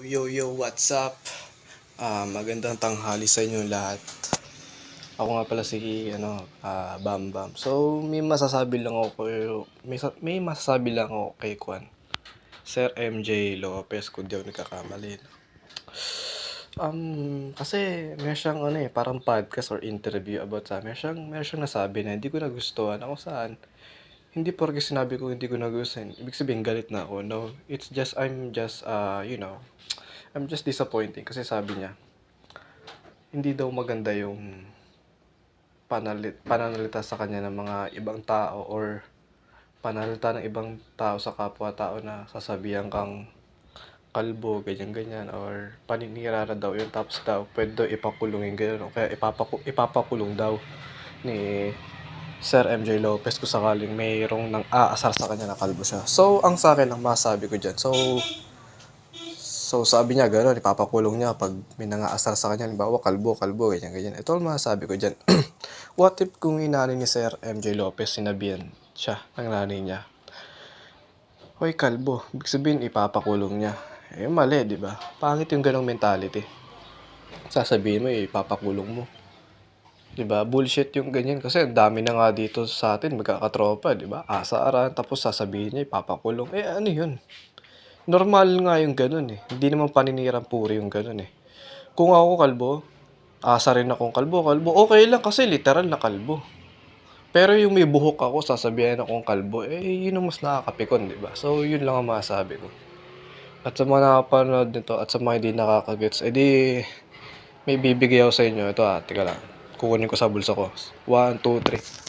Yo, what's up? Magandang tanghali sa inyo lahat. Ako nga pala si Bam. So, may masasabi lang ako kay Sir MJ Lopez, kung di ako nagkakamali. Kasi meron siyang parang podcast or interview about sa meron siyang nasabi na hindi ko nagustuhan. Ako saan? Hindi porke sinabi ko hindi ko nagustuhan, ibig sabihin galit na ako. No, it's just I'm just disappointed kasi sabi niya hindi daw maganda yung pananalita sa kanya ng mga ibang tao or pananalita ng ibang tao sa kapwa-tao na sasabihan kang kalbo, ganyan-ganyan, or paninira na daw yun, tapos daw pwede daw ipakulong yung ganyan, o kaya ipapakulong daw ni Sir MJ Lopez kung sakaling mayroong nang aasar sa kanya na kalbo siya. So, ang sa akin lang masabi ko dyan, So, sabi niya gano'n, ipapakulong niya pag may nangaasar sa kanya, halimbawa kalbo, ganyan. Ito ang masasabi ko dyan. What if kung inani ni Sir MJ Lopez, sinabihan siya ng nanay niya, hoy kalbo, ibig sabihin ipapakulong niya. Eh, mali, di ba? Pangit yung ganong mentality. Sasabihin mo, ipapakulong mo. Di ba? Bullshit yung ganyan kasi ang dami na nga dito sa atin, magkakatropa, di ba? Asaran, tapos sasabihin niya, ipapakulong. Eh, ano yun? Normal nga yung ganun eh. Hindi naman paninirang puri yung ganun eh. Kung ako kalbo, asa rin akong kalbo. Okay lang kasi literal na kalbo. Pero yung may buhok ako, sasabihin akong kalbo, eh yun ang mas nakakapikon, di ba? So, yun lang ang masasabi ko. At sa mga nakapanood nito at sa mga hindi nakakagets, edi may bibigay ako sa inyo. Ito teka lang. Kukunin ko sa bulsa ko. 1, 2, 3.